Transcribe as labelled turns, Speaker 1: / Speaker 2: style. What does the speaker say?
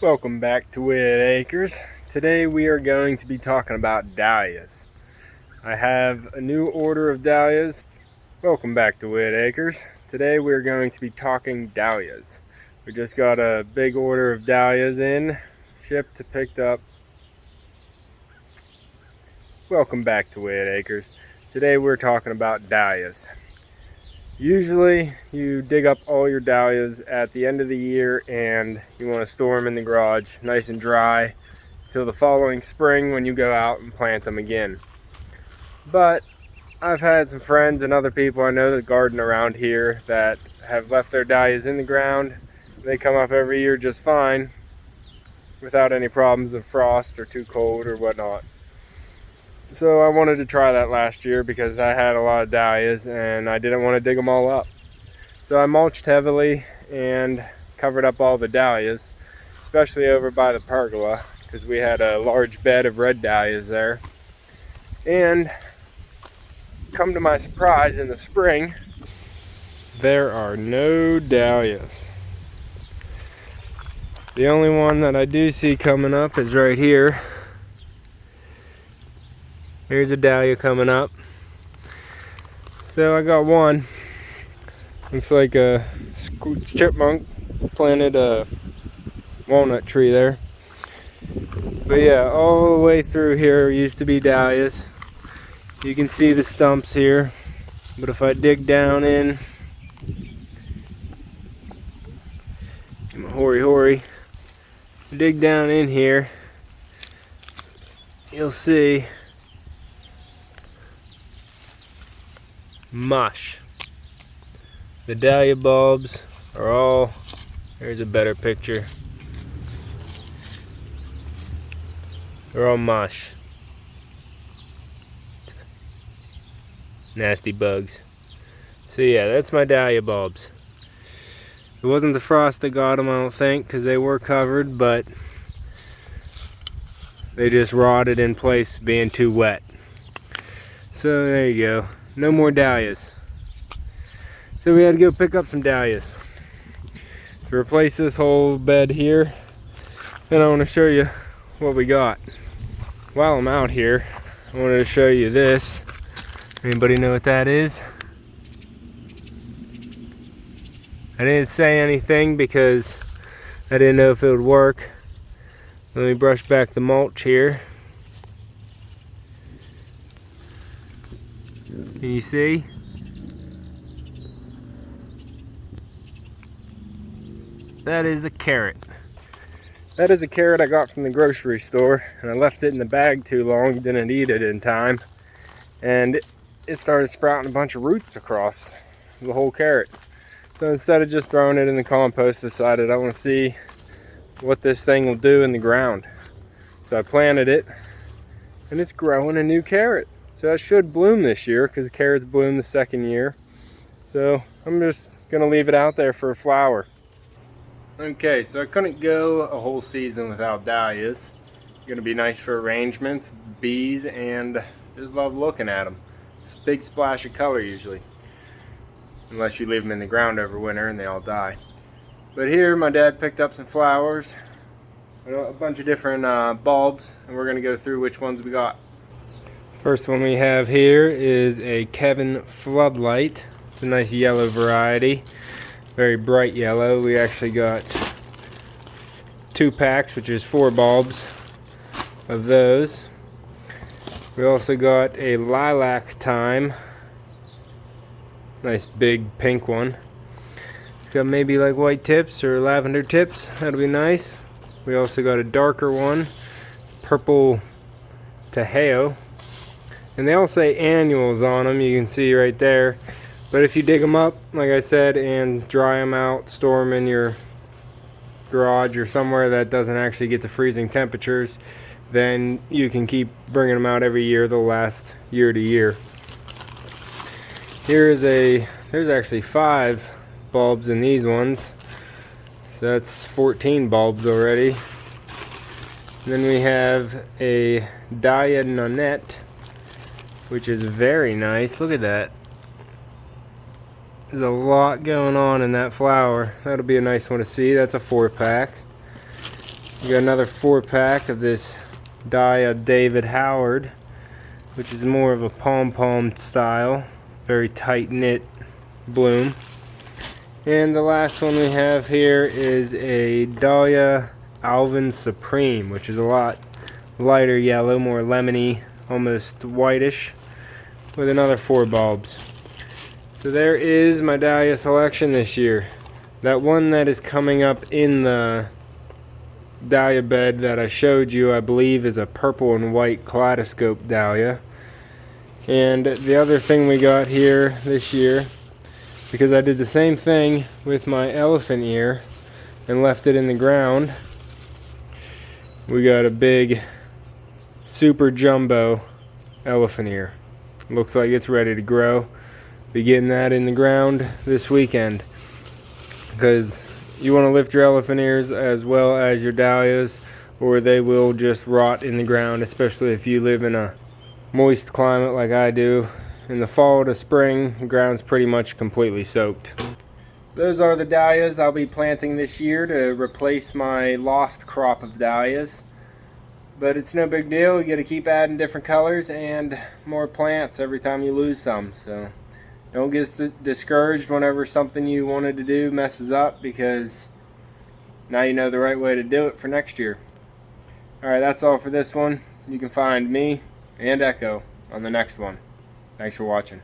Speaker 1: Welcome back to Whitt Acres. Today we are going to be talking about dahlias. I have a new order of dahlias. Welcome back to Whitt Acres. Today we are going to be talking dahlias. We just got a big order of dahlias in, shipped to picked up. Welcome back to Whitt Acres. Today we're talking about dahlias. Usually you dig up all your dahlias at the end of the year and you want to store them in the garage nice and dry till the following spring when you go out and plant them again. But I've had some friends and other people I know that garden around here that have left their dahlias in the ground. They come up every year just fine without any problems of frost or too cold or whatnot. So I wanted to try that last year because I had a lot of dahlias and I didn't want to dig them all up. So I mulched heavily and covered up all the dahlias, especially over by the pergola because we had a large bed of red dahlias there. And come to my surprise, in the spring, there are no dahlias. The only one that I do see coming up is right here. Here's a dahlia coming up. So I got one. Looks like a chipmunk planted a walnut tree there. But yeah, all the way through here used to be dahlias. You can see the stumps here. But if I dig down in, hoary, dig down in here, you'll see mush. The dahlia bulbs are all, here's a better picture, they're all mush. Nasty bugs. So yeah, that's my dahlia bulbs. It wasn't the frost that got them, I don't think, because they were covered, but they just rotted in place being too wet. So there you go. No more dahlias. So we had to go pick up some dahlias to replace this whole bed here. And I want to show you what we got. While I'm out here, I wanted to show you this. Anybody know what that is? I didn't say anything because I didn't know if it would work. Let me brush back the mulch here. Can you see? That is a carrot. That is a carrot I got from the grocery store, and I left it in the bag too long, didn't eat it in time, and it started sprouting a bunch of roots across the whole carrot. So instead of just throwing it in the compost, I decided I want to see what this thing will do in the ground. So I planted it, and it's growing a new carrot. So it should bloom this year because carrots bloom the second year. So I'm just gonna leave it out there for a flower. Okay, so I couldn't go a whole season without dahlias. Gonna be nice for arrangements, bees, and just love looking at them. It's a big splash of color usually. Unless you leave them in the ground over winter and they all die. But here my dad picked up some flowers, a bunch of different bulbs, and we're gonna go through which ones we got. First one we have here is a Kevin Floodlight. It's a nice yellow variety, very bright yellow. We actually got 2 packs, which is 4 bulbs of those. We also got a Lilac Thyme, nice big pink one. It's got maybe like white tips or lavender tips, that'll be nice. We also got a darker one, Purple Taheo. And they all say annuals on them, you can see right there. But if you dig them up, like I said, and dry them out, store them in your garage or somewhere that doesn't actually get to freezing temperatures, then you can keep bringing them out every year. They'll last year to year. There's actually 5 bulbs in these ones. So that's 14 bulbs already. Then we have a Dahlia Nonette, which is very nice. Look at that. There's a lot going on in that flower. That'll be a nice one to see. That's a 4-pack. We got another 4-pack of this Dahlia David Howard, which is more of a pom-pom style, very tight-knit bloom. And the last one we have here is a Dahlia Alvin Supreme, which is a lot lighter yellow, more lemony, almost whitish, with another 4 bulbs. So there is my Dahlia selection this year. That one that is coming up in the Dahlia bed that I showed you, I believe, is a purple and white kaleidoscope Dahlia. And the other thing we got here this year, because I did the same thing with my elephant ear and left it in the ground, we got a big super jumbo elephant ear. Looks like it's ready to grow. Be getting that in the ground this weekend, because you want to lift your elephant ears as well as your dahlias, or they will just rot in the ground, especially if you live in a moist climate like I do. In the fall to spring, the ground's pretty much completely soaked. Those are the dahlias I'll be planting this year to replace my lost crop of dahlias. But it's no big deal. You got to keep adding different colors and more plants every time you lose some. So don't get discouraged whenever something you wanted to do messes up, because now you know the right way to do it for next year. Alright, that's all for this one. You can find me and Echo on the next one. Thanks for watching.